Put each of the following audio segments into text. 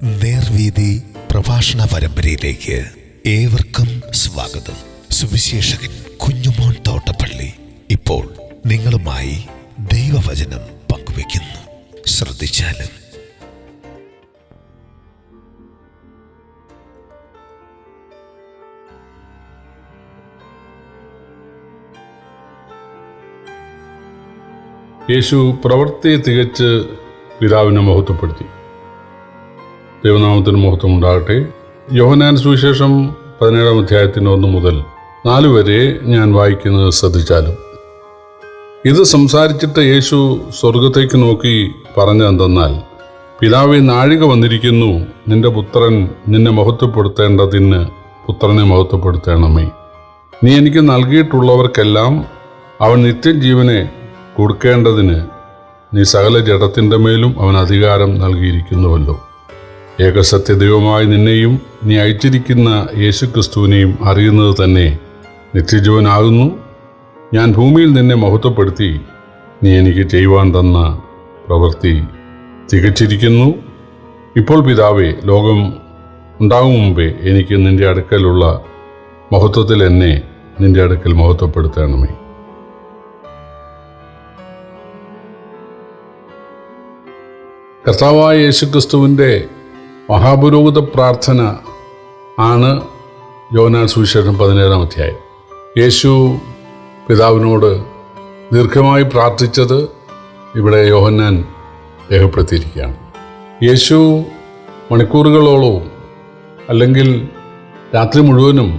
നേർവീതി പ്രഭാഷണ പരമ്പരയിലേക്ക് ഏവർക്കും സ്വാഗതം. സുവിശേഷകൻ കുഞ്ഞുമോൻ തോട്ടപ്പള്ളി ഇപ്പോൾ നിങ്ങളുമായി ദൈവവചനം പങ്കുവയ്ക്കുന്നു. ശ്രദ്ധിച്ചാലും. യേശു പ്രവൃത്തി തികച്ച് പിതാവിനെ മഹത്വപ്പെടുത്തി. ദൈവനാമത്തിന് മഹത്വം ഉണ്ടാകട്ടെ. യോഹന്നാൻ സുവിശേഷം 17 അധ്യായത്തിന് 1 മുതൽ 4 വരെ ഞാൻ വായിക്കുന്നത് ശ്രദ്ധിച്ചാലും. ഇത് സംസാരിച്ചിട്ട് യേശു സ്വർഗത്തേക്ക് നോക്കി പറഞ്ഞതെന്തെന്നാൽ, പിതാവേ, നാഴിക വന്നിരിക്കുന്നു, നിന്റെ പുത്രൻ നിന്നെ മഹത്വപ്പെടുത്തേണ്ടതിന് പുത്രനെ മഹത്വപ്പെടുത്തണമേ. നീ എനിക്ക് നൽകിയിട്ടുള്ളവർക്കെല്ലാം അവൻ നിത്യജീവനെ കൊടുക്കേണ്ടതിന് നീ സകല ജഡത്തിൻ്റെ മേലും അവൻ അധികാരം നൽകിയിരിക്കുന്നുവല്ലോ. ഏകസത്യദൈവമായി നിന്നെയും നീ അയച്ചിരിക്കുന്ന യേശുക്രിസ്തുവിനെയും അറിയുന്നത് തന്നെ നിത്യജീവനാകുന്നു. ഞാൻ ഭൂമിയിൽ നിന്നെ മഹത്വപ്പെടുത്തി നീ എനിക്ക് ചെയ്യുവാൻ തന്ന പ്രവൃത്തി തികച്ചിരിക്കുന്നു. ഇപ്പോൾ പിതാവേ, ലോകം ഉണ്ടാകും മുമ്പേ എനിക്ക് നിന്റെ അടുക്കലുള്ള മഹത്വത്തിൽ എന്നെ നിന്റെ അടുക്കൽ മഹത്വപ്പെടുത്തണമേ. കർത്താവായ യേശുക്രിസ്തുവിൻ്റെ മഹാപുരോഹിത പ്രാർത്ഥന ആണ് യോഹന്നാൻ സുവിശേഷം 17 അധ്യായം. യേശു പിതാവിനോട് ദീർഘമായി പ്രാർത്ഥിച്ചത് ഇവിടെ യോഹന്നാൻ രേഖപ്പെടുത്തിയിരിക്കുകയാണ്. യേശു മണിക്കൂറുകളോളവും അല്ലെങ്കിൽ രാത്രി മുഴുവനും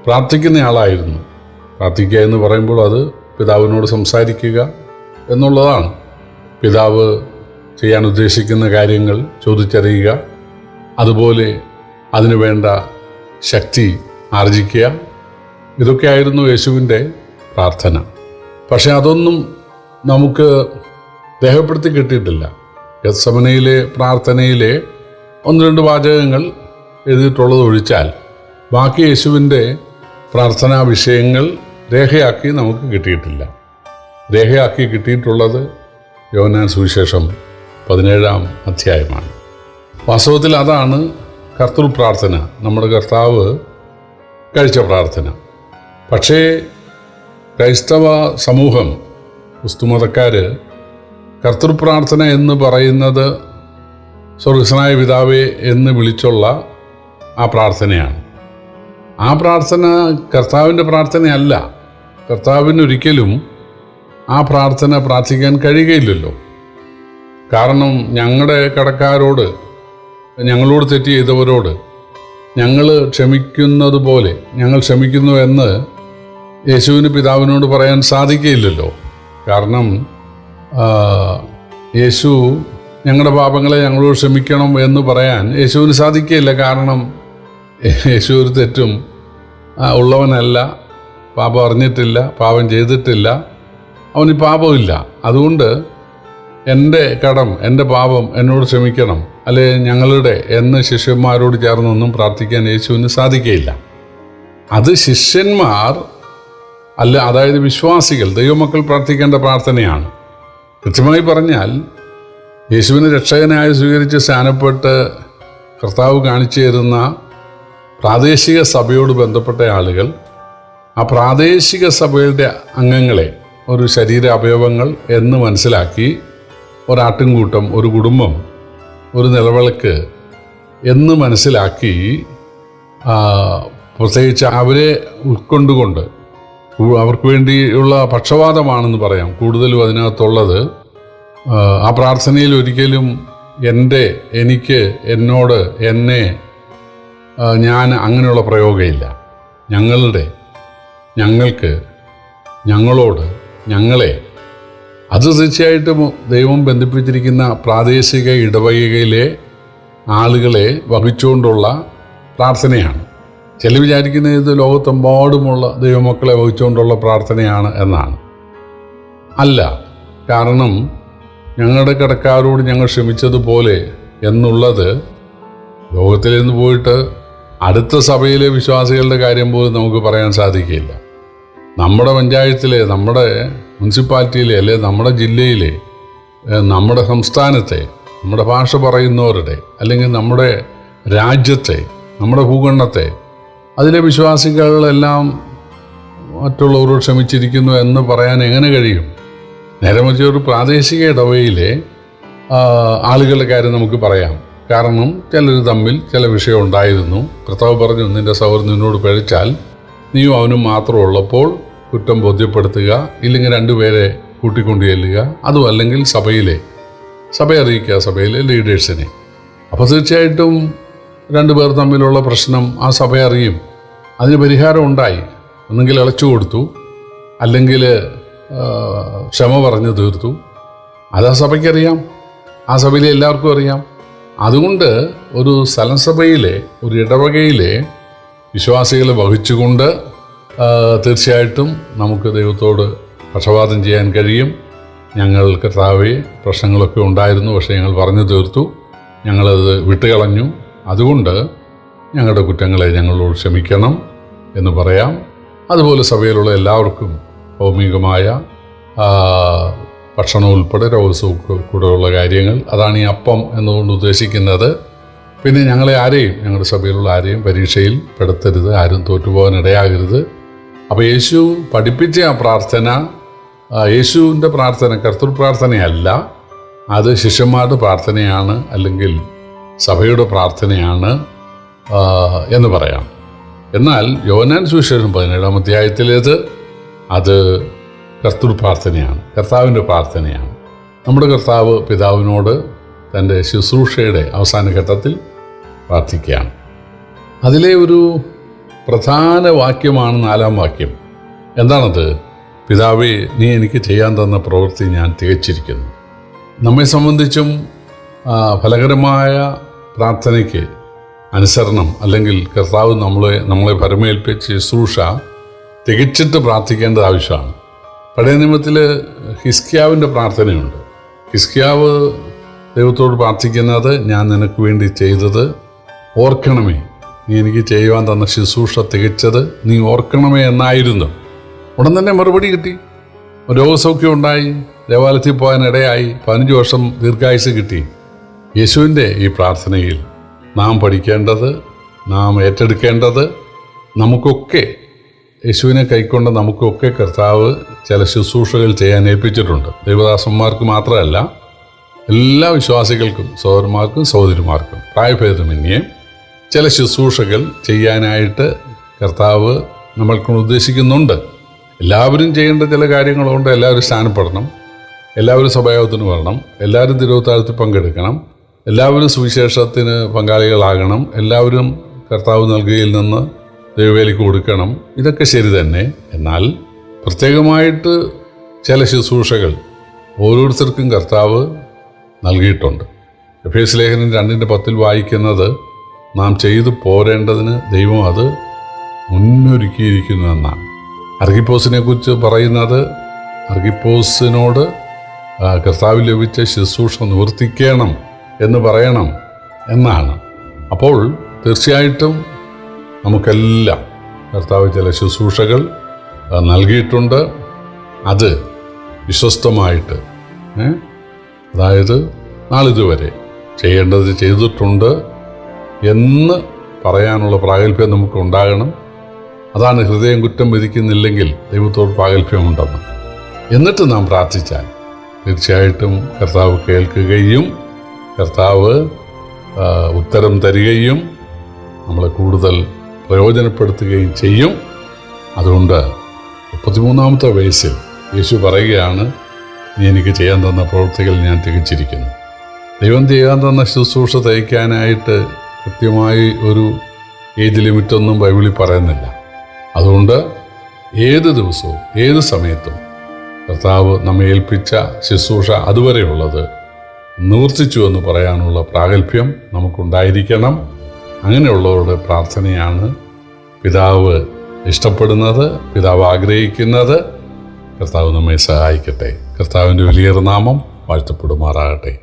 പ്രാർത്ഥിക്കുന്നയാളായിരുന്നു. പ്രാർത്ഥിക്കുക എന്ന് പറയുമ്പോൾ അത് പിതാവിനോട് സംസാരിക്കുക എന്നുള്ളതാണ്. പിതാവ് ചെയ്യാൻ ഉദ്ദേശിക്കുന്ന കാര്യങ്ങൾ ചോദിച്ചറിയുക, അതുപോലെ അതിനു വേണ്ട ശക്തി ആർജിക്കുക. ഇതൊക്കെയായിരുന്നു യേശുവിൻ്റെ പ്രാർത്ഥന. പക്ഷെ അതൊന്നും നമുക്ക് രേഖപ്പെടുത്തി കിട്ടിയിട്ടില്ല. ഗെത്സമനയിലെ പ്രാർത്ഥനയിലെ 1-2 വാചകങ്ങൾ എഴുതിയിട്ടുള്ളത് ഒഴിച്ചാൽ ബാക്കി യേശുവിൻ്റെ പ്രാർത്ഥനാ വിഷയങ്ങൾ രേഖയാക്കി നമുക്ക് കിട്ടിയിട്ടില്ല. രേഖയാക്കി കിട്ടിയിട്ടുള്ളത് യോഹന്നാൻ സുവിശേഷം 17 അധ്യായമാണ്. വാസ്തവത്തിൽ അതാണ് കർത്തൃപ്രാർത്ഥന, നമ്മുടെ കർത്താവ് കഴിച്ച പ്രാർത്ഥന. പക്ഷേ ക്രൈസ്തവ സമൂഹം, ക്രിസ്തുമതക്കാർ കർത്തൃപ്രാർത്ഥന എന്ന് പറയുന്നത് സ്വർഗസ്വനായ പിതാവേ എന്ന് വിളിച്ചുള്ള ആ പ്രാർത്ഥനയാണ്. ആ പ്രാർത്ഥന കർത്താവിൻ്റെ പ്രാർത്ഥനയല്ല. കർത്താവിനൊരിക്കലും ആ പ്രാർത്ഥന പ്രാർത്ഥിക്കാൻ കഴിയുകയില്ലല്ലോ. കാരണം ഞങ്ങളുടെ കടക്കാരോട്, ഞങ്ങളോട് തെറ്റ് ചെയ്തവരോട് ഞങ്ങൾ ക്ഷമിക്കുന്നത് പോലെ ഞങ്ങൾ ക്ഷമിക്കുന്നു എന്ന് യേശുവിന് പിതാവിനോട് പറയാൻ സാധിക്കുകയില്ലല്ലോ. കാരണം യേശു ഞങ്ങളുടെ പാപങ്ങളെ ഞങ്ങളോട് ക്ഷമിക്കണം എന്ന് പറയാൻ യേശുവിന് സാധിക്കുകയില്ല. കാരണം യേശു ഒരു തെറ്റും ഉള്ളവനല്ല, പാപം അറിഞ്ഞിട്ടില്ല, പാപം ചെയ്തിട്ടില്ല, അവന് പാപമില്ല. അതുകൊണ്ട് എൻ്റെ കടം, എൻ്റെ പാപം എന്നോട് ക്ഷമിക്കണം, അല്ലെ ഞങ്ങളുടെ എന്ന് ശിഷ്യന്മാരോട് ചേർന്നൊന്നും പ്രാർത്ഥിക്കാൻ യേശുവിന് സാധിക്കുകയില്ല. അത് ശിഷ്യന്മാർ അതായത് വിശ്വാസികൾ, ദൈവമക്കൾ പ്രാർത്ഥിക്കേണ്ട പ്രാർത്ഥനയാണ്. കൃത്യമായി പറഞ്ഞാൽ യേശുവിനെ രക്ഷകനായി സ്വീകരിച്ച് സ്നാനപ്പെട്ട് കർത്താവ് കാണിച്ചു തരുന്ന പ്രാദേശിക സഭയോട് ബന്ധപ്പെട്ട ആളുകൾ ആ പ്രാദേശിക സഭയുടെ അംഗങ്ങളെ ഒരു ശരീര അവയവങ്ങൾ എന്ന് മനസ്സിലാക്കി, ഒരാട്ടിൻകൂട്ടം, ഒരു കുടുംബം, ഒരു നിലവിളക്ക് എന്ന് മനസ്സിലാക്കി, പ്രത്യേകിച്ച് അവരെ ഉൾക്കൊണ്ടുകൊണ്ട് അവർക്ക് വേണ്ടിയുള്ള പക്ഷപാതമാണെന്ന് പറയാം കൂടുതലും അതിനകത്തുള്ളത്. ആ പ്രാർത്ഥനയിൽ ഒരിക്കലും എനിക്ക്, എന്നോട്, എന്നെ, ഞാൻ അങ്ങനെയുള്ള പ്രയോഗമില്ല. ഞങ്ങൾക്ക്, ഞങ്ങളോട്, ഞങ്ങളെ. അത് തീർച്ചയായിട്ടും ദൈവം ബന്ധിപ്പിച്ചിരിക്കുന്ന പ്രാദേശിക ഇടവകയിലെ ആളുകളെ വഹിച്ചുകൊണ്ടുള്ള പ്രാർത്ഥനയാണ്. ചില വിചാരിക്കുന്നത് ഇത് ലോകത്തെമ്പാടുമുള്ള ദൈവമക്കളെ വഹിച്ചുകൊണ്ടുള്ള പ്രാർത്ഥനയാണ് എന്നാണ്. അല്ല. കാരണം ഞങ്ങളുടെ കടക്കാരോട് ഞങ്ങൾ ക്ഷമിച്ചതുപോലെ എന്നുള്ളത് ലോകത്തിൽ നിന്ന് പോയിട്ട് അടുത്ത സഭയിലെ വിശ്വാസികളുടെ കാര്യം പോലും നമുക്ക് പറയാൻ സാധിക്കില്ല. നമ്മുടെ പഞ്ചായത്തിലെ, നമ്മുടെ മുനിസിപ്പാലിറ്റിയിലെ, അല്ലെ നമ്മുടെ ജില്ലയിലെ, നമ്മുടെ സംസ്ഥാനത്തെ നമ്മുടെ ഭാഷ പറയുന്നവരുടെ, അല്ലെങ്കിൽ നമ്മുടെ രാജ്യത്തെ, നമ്മുടെ ഭൂഖണ്ഡത്തെ, അതിലെ വിശ്വാസികളെല്ലാം മറ്റുള്ളവരോട് ക്ഷമിച്ചിരിക്കുന്നു എന്ന് പറയാൻ എങ്ങനെ കഴിയും? നേരെ മറിച്ച് ഒരു പ്രാദേശിക ഇടവയിലെ ആളുകളുടെ കാര്യം നമുക്ക് പറയാം. കാരണം ചിലർ തമ്മിൽ ചില വിഷയം ഉണ്ടായിരുന്നു. കർത്താവ് പറഞ്ഞു, നിന്റെ സഹോദരൻ നിന്നോട് പിഴച്ചാൽ നീയും അവനും മാത്രം ഉള്ളപ്പോൾ കുറ്റം ബോധ്യപ്പെടുത്തുക, ഇല്ലെങ്കിൽ രണ്ടുപേരെ കൂട്ടിക്കൊണ്ടു ചെല്ലുക, അതും അല്ലെങ്കിൽ സഭയെ അറിയിക്കുക, സഭയിലെ ലീഡേഴ്സിനെ. അപ്പോൾ തീർച്ചയായിട്ടും രണ്ടുപേർ തമ്മിലുള്ള പ്രശ്നം ആ സഭ അറിയും. അതിന് പരിഹാരം ഉണ്ടായി. ഒന്നെങ്കിൽ ഇളച്ചു കൊടുത്തു, അല്ലെങ്കിൽ ക്ഷമ പറഞ്ഞു തീർത്തു. അത് ആ സഭയ്ക്കറിയാം, ആ സഭയിലെ എല്ലാവർക്കും അറിയാം. അതുകൊണ്ട് ഒരു സ്ഥലസഭയിലെ, ഒരു ഇടവകയിലെ വിശ്വാസികളെ വഹിച്ചുകൊണ്ട് തീർച്ചയായിട്ടും നമുക്ക് ദൈവത്തോട് പക്ഷപാതം ചെയ്യാൻ കഴിയും. ഞങ്ങൾ കർത്താവേ, പ്രശ്നങ്ങളൊക്കെ ഉണ്ടായിരുന്നു, പക്ഷേ ഞങ്ങൾ പറഞ്ഞു തീർത്തു, ഞങ്ങളത് വിട്ടുകളഞ്ഞു, അതുകൊണ്ട് ഞങ്ങളുടെ കുറ്റങ്ങളെ ഞങ്ങളോട് ക്ഷമിക്കണം എന്ന് പറയാം. അതുപോലെ സഭയിലുള്ള എല്ലാവർക്കും ഭൗമികമായ ഭക്ഷണം ഉൾപ്പെടെ കൂടെയുള്ള കാര്യങ്ങൾ, അതാണ് ഈ അപ്പം എന്നുകൊണ്ട് ഉദ്ദേശിക്കുന്നത്. പിന്നെ ഞങ്ങളുടെ സഭയിലുള്ള ആരെയും പരീക്ഷയിൽ പെടുത്തരുത്, ആരും തോറ്റുപോകാൻ ഇടയാകരുത്. അപ്പോൾ യേശു പഠിപ്പിച്ച ആ പ്രാർത്ഥന, യേശുവിൻ്റെ പ്രാർത്ഥന കർത്തൃ പ്രാർത്ഥനയല്ല, അത് ശിഷ്യന്മാരുടെ പ്രാർത്ഥനയാണ്, അല്ലെങ്കിൽ സഭയുടെ പ്രാർത്ഥനയാണ് എന്ന് പറയാം. എന്നാൽ യോഹന്നാൻ സുവിശേഷം 17-ാം അധ്യായത്തിലേത് അത് കർത്തൃ പ്രാർത്ഥനയാണ്, കർത്താവിൻ്റെ പ്രാർത്ഥനയാണ്. നമ്മുടെ കർത്താവ് പിതാവിനോട് തൻ്റെ ശുശ്രൂഷയുടെ അവസാന ഘട്ടത്തിൽ പ്രാർത്ഥിക്കുകയാണ്. അതിലെ ഒരു പ്രധാന വാക്യമാണ് 4-ാം വാക്യം. എന്താണത്? പിതാവേ, നീ എനിക്ക് ചെയ്യാൻ തന്ന പ്രവൃത്തി ഞാൻ തികച്ചിരിക്കുന്നു. നമ്മെ സംബന്ധിച്ചും ഫലകരമായ പ്രാർത്ഥനയ്ക്ക് അനുസരണം, അല്ലെങ്കിൽ കർത്താവ് നമ്മളെ പരമേൽപ്പിച്ച ശുശ്രൂഷ തികച്ചിട്ട് പ്രാർത്ഥിക്കേണ്ടത് ആവശ്യമാണ്. പഴയ നിയമത്തിൽ ഹിസ്കിയാവിൻ്റെ പ്രാർത്ഥനയുണ്ട്. ഹിസ്കിയാവ് ദൈവത്തോട് പ്രാർത്ഥിക്കുന്നത്, ഞാൻ നിനക്ക് വേണ്ടി ചെയ്തത് ഓർക്കണമേ, നീ എനിക്ക് ചെയ്യുവാൻ തന്ന ശുശ്രൂഷ തികച്ചത് നീ ഓർക്കണമേ എന്നായിരുന്നു. ഉടൻ തന്നെ മറുപടി കിട്ടി. രോഗസൗഖ്യം ഉണ്ടായി, ദേവാലയത്തിൽ പോകാൻ ഇടയായി, 15 വർഷം ദീർഘായുസ് കിട്ടി. യേശുവിൻ്റെ ഈ പ്രാർത്ഥനയിൽ നാം പഠിക്കേണ്ടത്, നാം ഏറ്റെടുക്കേണ്ടത്, നമുക്കൊക്കെ യേശുവിനെ കൈക്കൊണ്ട് നമുക്കൊക്കെ കർത്താവ് ചില ശുശ്രൂഷകൾ ചെയ്യാൻ ഏൽപ്പിച്ചിട്ടുണ്ട്. ദൈവദാസന്മാർക്ക് മാത്രമല്ല, എല്ലാ വിശ്വാസികൾക്കും, സഹോദരന്മാർക്കും സഹോദരിമാർക്കും പ്രായഭേദമന്യേ ചില ശുശ്രൂഷകൾ ചെയ്യാനായിട്ട് കർത്താവ് നമ്മൾക്കൊണ്ട് ഉദ്ദേശിക്കുന്നുണ്ട്. എല്ലാവരും ചെയ്യേണ്ട ചില കാര്യങ്ങളുണ്ട്. എല്ലാവരും സ്ഥാനപ്പെടണം, എല്ലാവരും സഭായോഗത്തിന് വരണം, എല്ലാവരും തിരുവത്താഴത്തിൽ പങ്കെടുക്കണം, എല്ലാവരും സുവിശേഷത്തിന് പങ്കാളികളാകണം, എല്ലാവരും കർത്താവ് നൽകുകയിൽ നിന്ന് ദൈവവേലയ്ക്ക് കൊടുക്കണം. ഇതൊക്കെ ശരി തന്നെ. എന്നാൽ പ്രത്യേകമായിട്ട് ചില ശുശ്രൂഷകൾ ഓരോരുത്തർക്കും കർത്താവ് നൽകിയിട്ടുണ്ട്. എഫേസ്യ ലേഖനം 2:10 വായിക്കുന്നത്, നാം ചെയ്തു പോരേണ്ടതിന് ദൈവം അത് മുന്നൊരുക്കിയിരിക്കുന്നു എന്നാണ്. അർഗിപ്പോസിനെ കുറിച്ച് പറയുന്നത്, അർഗിപ്പോസിനോട് കർത്താവ് ലഭിച്ച ശുശ്രൂഷ നിവർത്തിക്കണം എന്ന് പറയണം എന്നാണ്. അപ്പോൾ തീർച്ചയായിട്ടും നമുക്കെല്ലാം കർത്താവ് ചില ശുശ്രൂഷകൾ നൽകിയിട്ടുണ്ട്. അത് വിശ്വസ്തമായിട്ട്, അതായത് നാളിതുവരെ ചെയ്യേണ്ടത് ചെയ്തിട്ടുണ്ട് എന്ന് പറയാനുള്ള പ്രാഗൽഭ്യം നമുക്ക് ഉണ്ടാകണം. അതാണ് ഹൃദയം കുറ്റം വിധിക്കുന്നില്ലെങ്കിൽ ദൈവത്തോട് പ്രാഗൽഭ്യമുണ്ടെന്ന്. എന്നിട്ട് നാം പ്രാർത്ഥിച്ചാൽ തീർച്ചയായിട്ടും കർത്താവ് കേൾക്കുകയും കർത്താവ് ഉത്തരം തരികയും നമ്മളെ കൂടുതൽ പ്രയോജനപ്പെടുത്തുകയും ചെയ്യും. അതുകൊണ്ട് 33-ാമത്തെ വയസ്സിൽ യേശു പറയുകയാണ്, നീ എനിക്ക് ചെയ്യാൻ തന്ന പ്രവൃത്തികൾ ഞാൻ തികച്ചിരിക്കുന്നു. ദൈവം ചെയ്യാൻ തന്ന ശുശ്രൂഷ തയ്ക്കാനായിട്ട് കൃത്യമായി ഒരു ഏജ് ലിമിറ്റൊന്നും ബൈബിളിൽ പറയുന്നില്ല. അതുകൊണ്ട് ഏത് ദിവസവും ഏത് സമയത്തും കർത്താവ് നമ്മെ ഏൽപ്പിച്ച ശുശ്രൂഷ അതുവരെയുള്ളത് നിവർത്തിച്ചു എന്ന് പറയാനുള്ള പ്രാഗൽഭ്യം നമുക്കുണ്ടായിരിക്കണം. അങ്ങനെയുള്ളവരുടെ പ്രാർത്ഥനയാണ് പിതാവ് ഇഷ്ടപ്പെടുന്നത്, പിതാവ് ആഗ്രഹിക്കുന്നത്. കർത്താവ് നമ്മെ സഹായിക്കട്ടെ. കർത്താവിൻ്റെ വലിയൊരു നാമം വാഴ്ത്തപ്പെടുമാറാകട്ടെ.